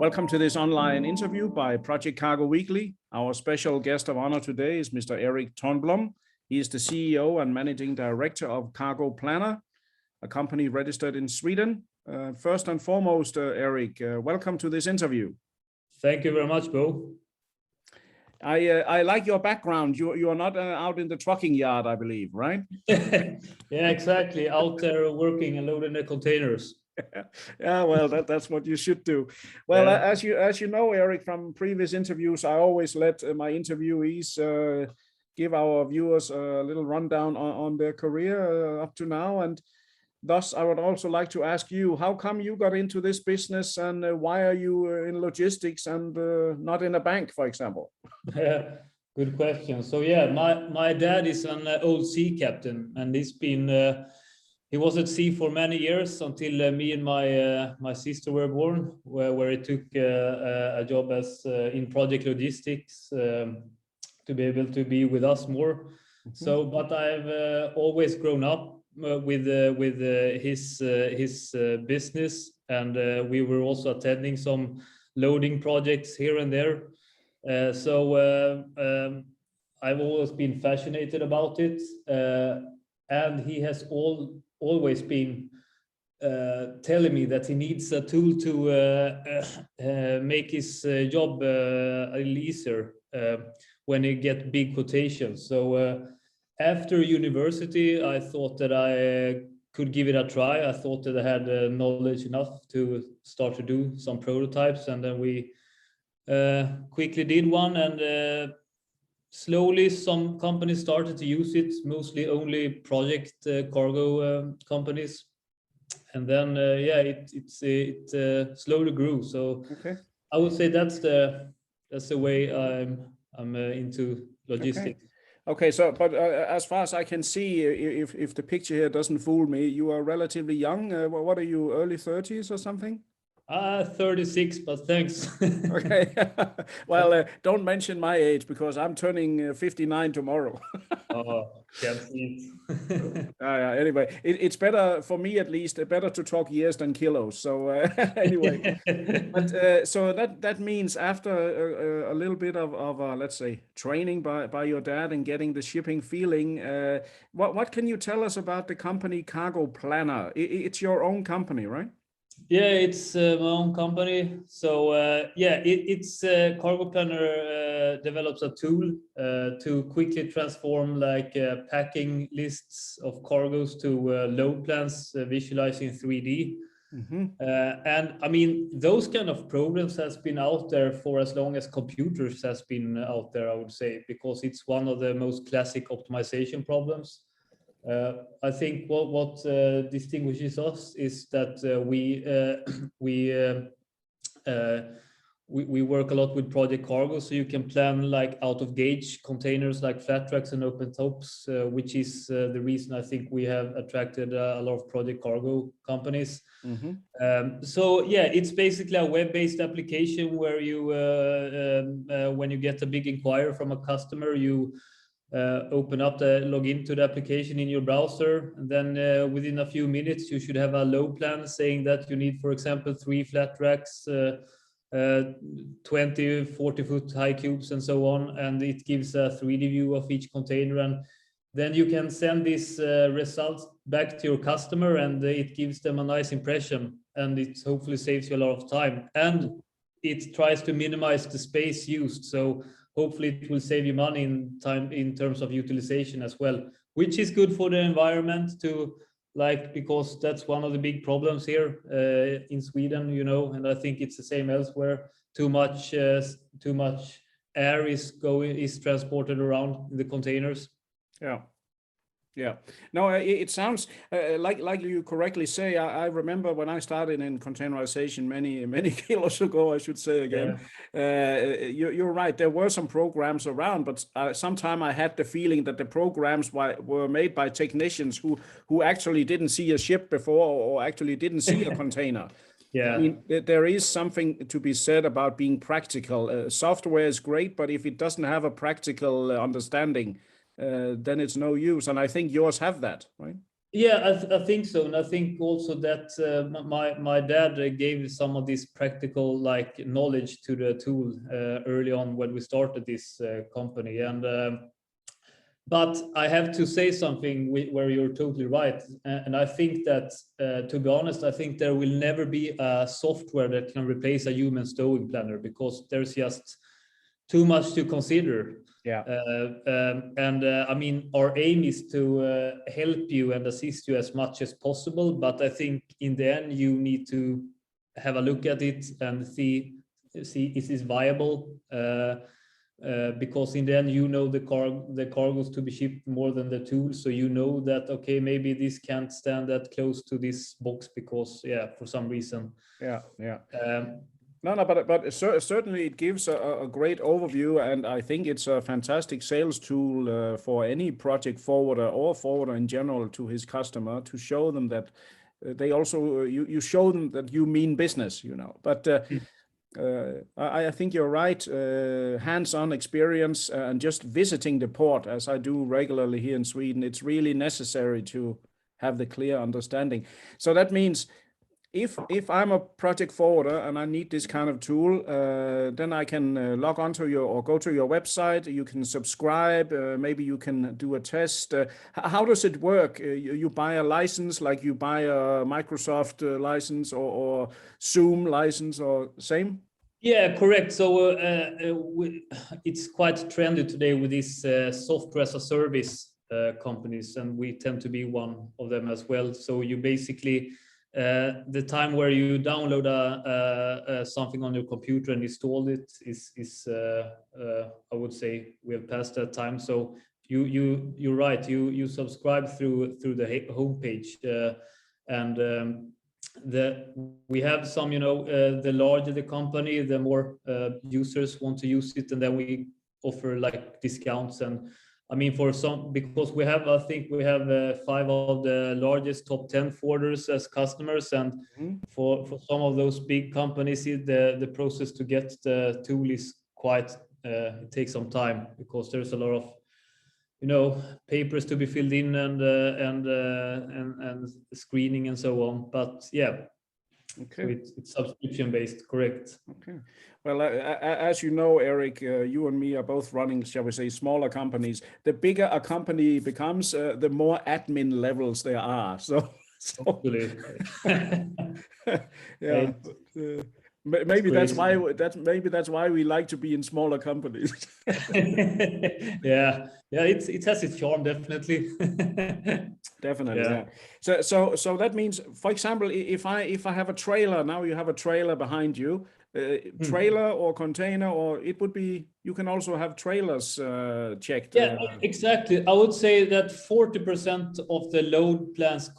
Welcome to this online interview by Project Cargo Weekly. Our special guest of honor today is Mr. Erik Törnblom. He is the CEO and Managing Director of Cargo Planner, a company registered in Sweden. First and foremost, Erik, welcome to this interview. Thank you very much, Bo. I like your background. You are not out in the trucking yard, I believe, right? Yeah, exactly. Out there working and loading the containers. Yeah, well, that's what you should do. Well, Yeah. as you know, Erik, from previous interviews, I always let my interviewees give our viewers a little rundown on their career up to now. And thus, I would also like to ask you, how come you got into this business, and why are you in logistics and not in a bank, for example? Good question. So yeah, my dad is an old sea captain, and he was at sea for many years until me and my sister were born, where he took a job as in project logistics to be able to be with us more. Mm-hmm. So, but I've always grown up with his business, and we were also attending some loading projects here and there. I've always been fascinated about it, and he has always been telling me that he needs a tool to make his job a little easier when he get big quotations. So after university, I thought that I could give it a try. I thought that I had knowledge enough to start to do some prototypes, and then we quickly did one, and slowly some companies started to use it, mostly only project cargo companies, and then it slowly grew. So okay. I would say that's the way I'm into logistics. Okay, so but as far as I can see, if the picture here doesn't fool me, you are relatively young. What are you, early 30s or something? 36, but thanks. Okay. Well, don't mention my age because I'm turning 59 tomorrow. Oh, can't see it. Anyway, it's better for me, at least, better to talk years than kilos. So anyway, but so that means after a little bit of let's say training by your dad and getting the shipping feeling, what can you tell us about the company Cargo Planner? It's your own company, right? Yeah, it's my own company. So it's Cargo Planner develops a tool to quickly transform like packing lists of cargoes to load plans visualized in 3D. Mm-hmm. And I mean, those kind of programs has been out there for as long as computers has been out there, I would say, because it's one of the most classic optimization problems. I think what distinguishes us is that we work a lot with project cargo, so you can plan like out of gauge containers like flat tracks and open tops, which is the reason I think we have attracted a lot of project cargo companies. Mm-hmm. So yeah, it's basically a web-based application where you when you get a big inquiry from a customer, you log into the application in your browser, and then within a few minutes you should have a load plan saying that you need, for example, 3 flat racks, 20-40 foot high cubes and so on, and it gives a 3D view of each container, and then you can send these results back to your customer, and it gives them a nice impression, and it hopefully saves you a lot of time, and it tries to minimize the space used. So hopefully it will save you money in time in terms of utilization as well, which is good for the environment too, because that's one of the big problems here in Sweden, you know, and I think it's the same elsewhere. Too much air is transported around in the containers. Yeah. No, it sounds like you correctly say. I remember when I started in containerization many kilos ago, I should say again. Yeah. You're right. There were some programs around, but sometime I had the feeling that the programs were made by technicians who actually didn't see a ship before, or actually didn't see a container. Yeah. I mean, there is something to be said about being practical. Software is great, but if it doesn't have a practical understanding, then it's no use. And I think yours have that, right? Yeah, I think so, and I think also that my dad gave some of this practical like knowledge to the tool early on when we started this company, and but I have to say something where you're totally right, and I think that to be honest, I think there will never be a software that can replace a human stowing planner because there's just too much to consider. Yeah. And I mean, our aim is to help you and assist you as much as possible. But I think in the end, you need to have a look at it and see is this viable. Because in the end, you know the cargoes to be shipped more than the tool, so you know that okay, maybe this can't stand that close to this box because for some reason. Yeah. No, but certainly it gives a great overview, and I think it's a fantastic sales tool for any project forwarder or forwarder in general to his customer to show them that they also you show them that you mean business, But I think you're right. Hands-on experience and just visiting the port, as I do regularly here in Sweden, it's really necessary to have the clear understanding. So that means if I'm a project forwarder and I need this kind of tool, then I can log onto or go to your website. You can subscribe. Maybe you can do a test. How does it work? You buy a license, like you buy a Microsoft license or Zoom license, or same? Yeah, correct. So it's quite trendy today with these software as a service companies, and we tend to be one of them as well. So you basically the time where you download something on your computer and install it is I would say we have passed that time. So you're right. You subscribe through the homepage, and we have some, the larger the company, the more users want to use it, and then we offer like discounts. And I mean, for some, because I think we have 5 of the largest top 10 forwarders as customers, and for some of those big companies, the process to get the tool is quite it takes some time because there's a lot of papers to be filled in and screening and so on. But okay, so it's subscription based, correct? Okay. Well, as you know, Erik, you and me are both running, shall we say, smaller companies. The bigger a company becomes, the more admin levels there are. So Hopefully. yeah. Maybe that's why we like to be in smaller companies. yeah, it has its charm, definitely. Definitely, yeah. So that means, for example, if I have a trailer, now you have a trailer behind you, trailer or container, or it would be, you can also have trailers checked. Yeah, exactly. I would say that 40% of the load plans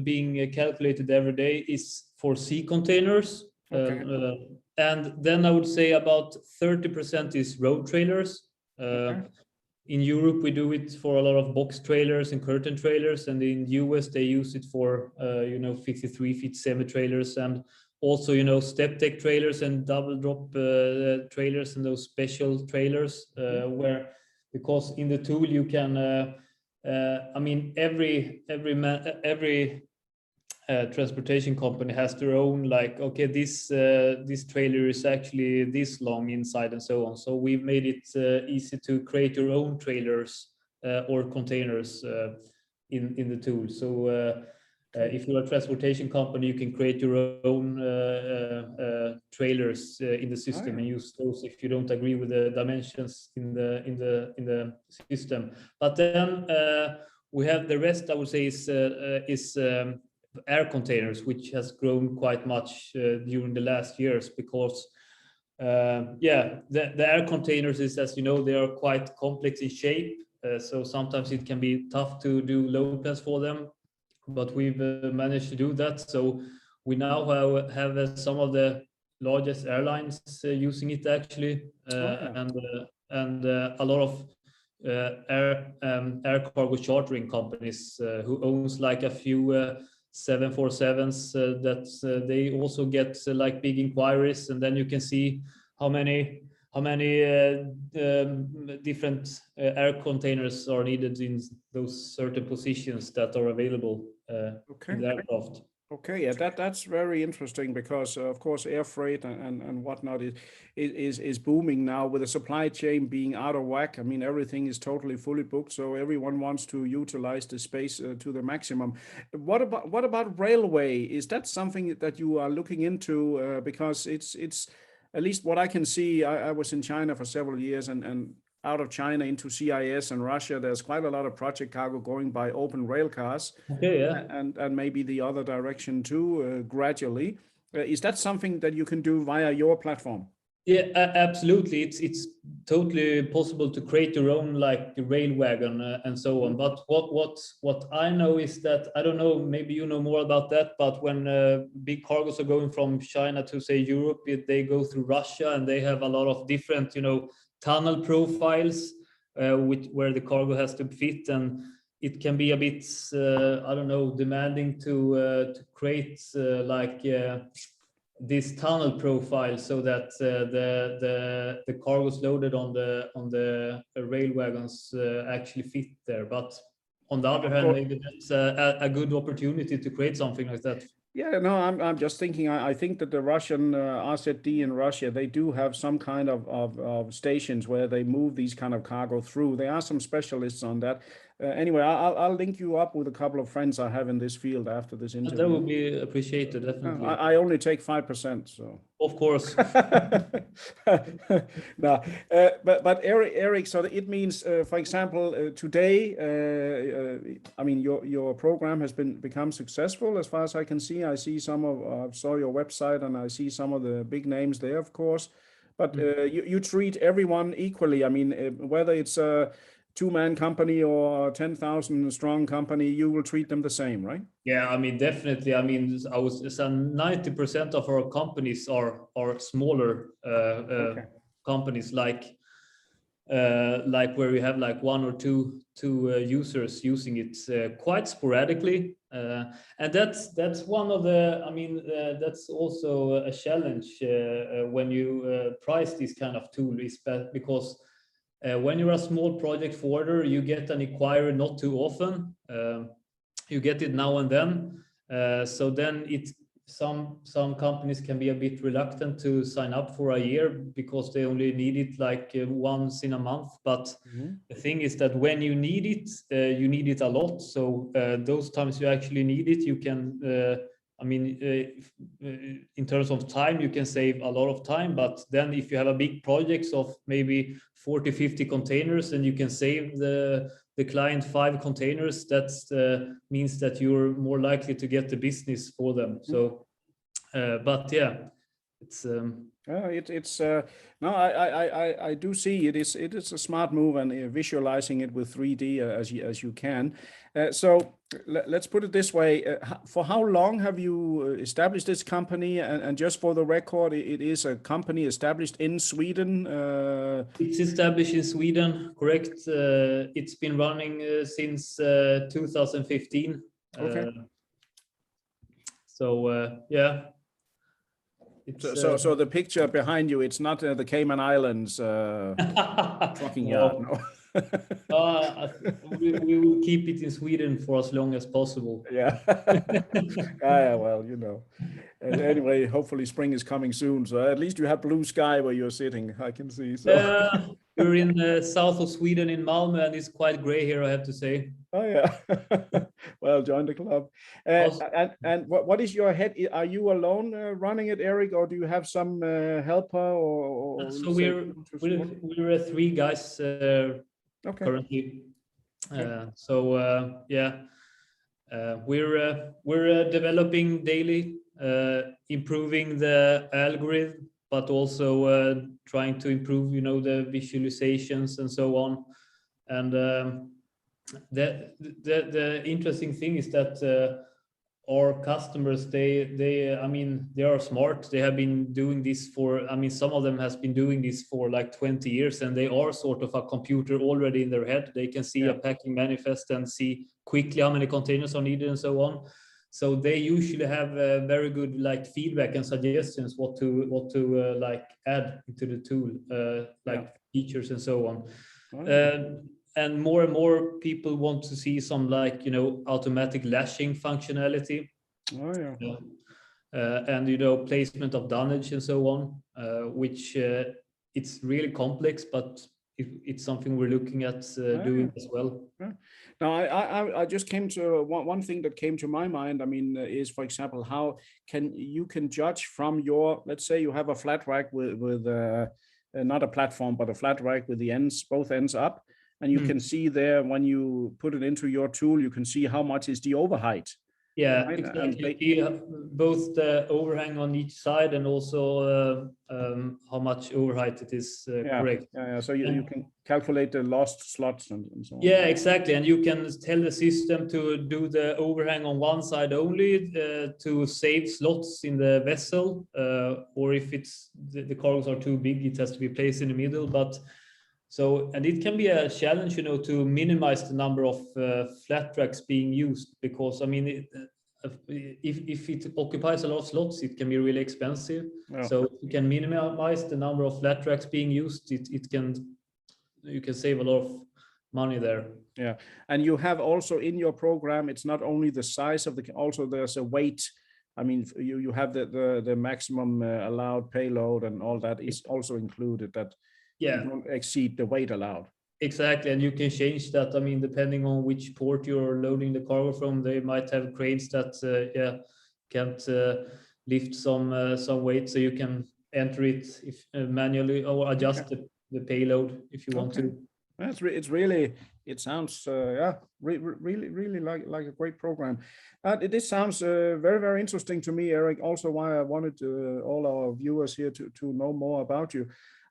being calculated every day is for sea containers. Okay. And then I would say about 30% is road trailers. In Europe, we do it for a lot of box trailers and curtain trailers, and in US they use it for 53-feet semi trailers, and also step deck trailers and double drop trailers and those special trailers where, because in the tool you can I mean every transportation company has their own, like, okay, this trailer is actually this long inside and so on. So we've made it easy to create your own trailers or containers in the tool. So if you're a transportation company, you can create your own trailers in the system and use those if you don't agree with the dimensions in the system. But then we have the rest, I would say, is air containers, which has grown quite much during the last years, because the air containers is, as you know, they are quite complex in shape, so sometimes it can be tough to do load plans for them, but we've managed to do that. So we now have some of the largest airlines using it actually, and a lot of air cargo chartering companies who owns like a few 747s that they also get like big inquiries, and then you can see how many how many different air containers are needed in those certain positions that are available in the aircraft. Okay, yeah, that's very interesting because of course air freight and whatnot is booming now with the supply chain being out of whack. I mean, everything is totally fully booked, so everyone wants to utilize the space to the maximum. What about railway? Is that something that you are looking into? Because it's at least what I can see. I was in China for several years and out of China into CIS and Russia, there's quite a lot of project cargo going by open rail cars. Okay, yeah. And maybe the other direction too, gradually. Is that something that you can do via your platform? Yeah, absolutely. It's totally possible to create your own like rail wagon and so on. But what I know is that, I don't know, maybe you know more about that. But when big cargos are going from China to say Europe, they go through Russia, and they have a lot of different, tunnel profiles where the cargo has to fit, and it can be a bit I don't know, demanding to create this tunnel profile so that the cargos loaded on the rail wagons actually fit there. But on the other hand, maybe that's a good opportunity to create something like that. Yeah, no, I'm just thinking. I think that the Russian RZD in Russia, they do have some kind of stations where they move these kind of cargo through. There are some specialists on that. Anyway, I'll link you up with a couple of friends I have in this field after this interview. That would be appreciated, definitely. I only take 5%, so. Of course. No, but Erik, so it means, for example, today, I mean, your program has become successful as far as I can see. I see saw your website, and I see some of the big names there, of course. But you treat everyone equally. I mean, whether it's a two-man company or 10,000 strong company, you will treat them the same, right? Yeah, I mean, definitely. I mean, I was 90% of our companies are smaller companies, like where we have like one or two users using it quite sporadically, and that's one of the. I mean, that's also a challenge when you price this kind of tool, is because when you're a small project forwarder, you get an inquiry not too often. You get it now and then. So then some companies can be a bit reluctant to sign up for a year because they only need it like once in a month. But the thing is that when you need it a lot. So those times you actually need it, you can. I mean, in terms of time, you can save a lot of time. But then if you have a big project of maybe 40, 50 containers, and you can save the client 5 containers, that means that you're more likely to get the business for them. So, but yeah, it's. No, I do see it is a smart move, and visualizing it with 3D as you can. So let's put it this way: for how long have you established this company? And just for the record, it is a company established in Sweden. It's established in Sweden, correct? It's been running since 2015. Okay. So yeah. So the picture behind you, it's not the Cayman Islands trucking yard, no. We will keep it in Sweden for as long as possible. Yeah. Yeah, well, anyway, hopefully spring is coming soon. So at least you have blue sky where you're sitting, I can see. So. We're in the south of Sweden in Malmö, and it's quite gray here, I have to say. Oh yeah. Well, join the club. And what is your head? Are you alone running it, Erik, or do you have some helper? Or so we're 3 guys currently. So yeah, we're developing daily, improving the algorithm, but also trying to improve, the visualizations and so on. And the interesting thing is that our customers, they are smart. They have been doing this for, some of them has been doing this for like 20 years, and they are sort of a computer already in their head. They can see a packing manifest and see quickly how many containers are needed and so on. so they usually have very good like feedback and suggestions what to like add into the tool, like features and so on. And more people want to see some like, you know, automatic lashing functionality. And, you know, placement of dunnage and so on, which it's really complex, but it's something we're looking at doing as well. Now, I just came to one thing that came to my mind. I mean, is, for example, how you can judge from your, let's say you have a flat rack with not a platform, but a flat rack with the ends, both ends up, and you can see there when you put it into your tool, you can see how much is the overheight. Yeah, right? Exactly. Both the overhang on each side and also how much overheight it is correct. Yeah. So you can calculate the lost slots and so on. Yeah, exactly. And you can tell the system to do the overhang on one side only to save slots in the vessel, or if it's the cargoes are too big, it has to be placed in the middle. But so, and it can be a challenge, you know, to minimize the number of flat racks being used, because I mean, if it occupies a lot of slots, it can be really expensive. So if you can minimize the number of flat racks being used, you can save a lot of money there. Yeah, and you have also in your program, it's not only the size of also there's a weight. I mean, you have the maximum allowed payload and all that is also included, that you don't exceed the weight allowed. Exactly, and you can change that. I mean, depending on which port you're loading the cargo from, they might have cranes that can't lift some weight, so you can enter it manually or adjust the payload if you want to. It's really, it sounds really like a great program. This sounds very, very interesting to me, Erik. Also, why I wanted all our viewers here to know more about you.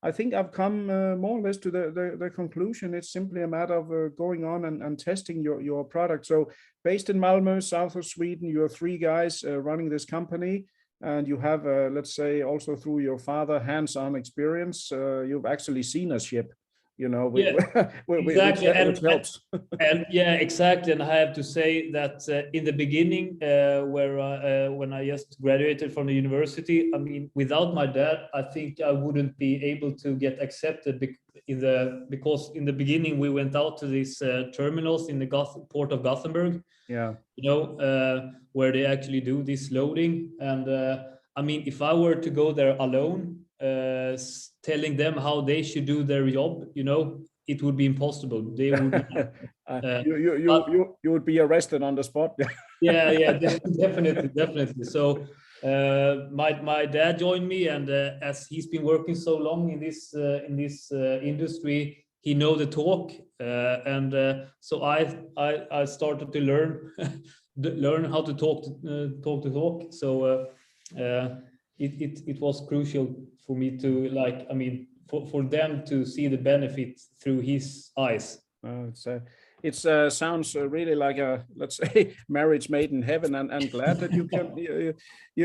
I think I've come more or less to the conclusion. It's simply a matter of going on and testing your product. So based in Malmö, south of Sweden, you're 3 guys running this company, and you have, let's say, also through your father, hands-on experience. You've actually seen a ship, you know, exactly. which helps. And yeah, exactly. And I have to say that in the beginning, when I just graduated from the university, I mean, without my dad, I think I wouldn't be able to get accepted because in the beginning we went out to these terminals in the port of Gothenburg. Yeah. You know, where they actually do this loading. And I mean, if I were to go there alone, telling them how they should do their job, you know, it would be impossible. They would you would be arrested on the spot. yeah, definitely. So my dad joined me, and as he's been working so long in this industry, he know the talk, and so I started to learn how to talk the talk. So it was crucial for me to, like, I mean, for them to see the benefit through his eyes. It sounds really like a, let's say, marriage made in heaven, and glad that you can.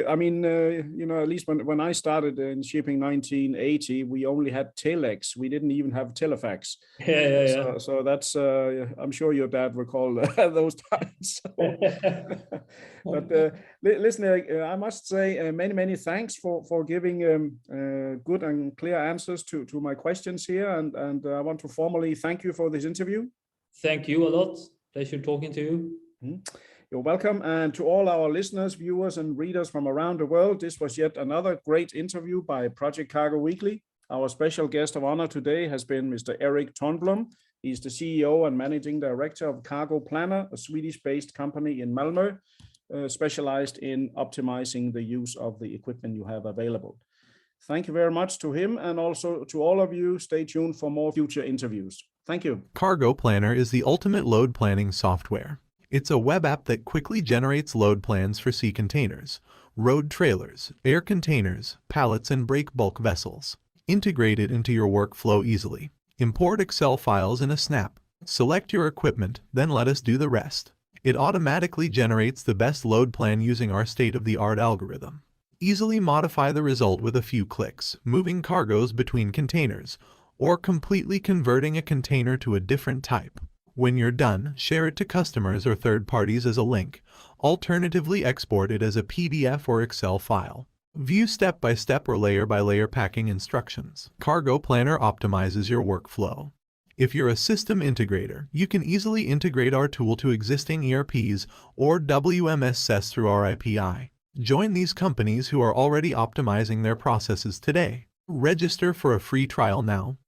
I mean, you know, at least when I started in shipping 1980, we only had telex. We didn't even have telefax. Yeah. So that's, I'm sure your dad recall those times. But listen, I must say many thanks for giving good and clear answers to my questions here, and I want to formally thank you for this interview. Thank you a lot. Pleasure talking to you. You're welcome. And to all our listeners, viewers, and readers from around the world, this was yet another great interview by Project Cargo Weekly. Our special guest of honor today has been Mr. Erik Törnblom. He's the CEO and Managing Director of Cargo Planner, a Swedish-based company in Malmö, specialized in optimizing the use of the equipment you have available. Thank you very much to him, and also to all of you. Stay tuned for more future interviews. Thank you. Cargo Planner is the ultimate load planning software. It's a web app that quickly generates load plans for sea containers, road trailers, air containers, pallets, and break bulk vessels. Integrate it into your workflow easily. Import Excel files in a snap. Select your equipment, then let us do the rest. It automatically generates the best load plan using our state-of-the-art algorithm. Easily modify the result with a few clicks, moving cargoes between containers, or completely converting a container to a different type. When you're done, share it to customers or third parties as a link. Alternatively, export it as a PDF or Excel file. View step-by-step or layer-by-layer packing instructions. Cargo Planner optimizes your workflow. If you're a system integrator, you can easily integrate our tool to existing ERPs or WMS SES through our API. Join these companies who are already optimizing their processes today. Register for a free trial now.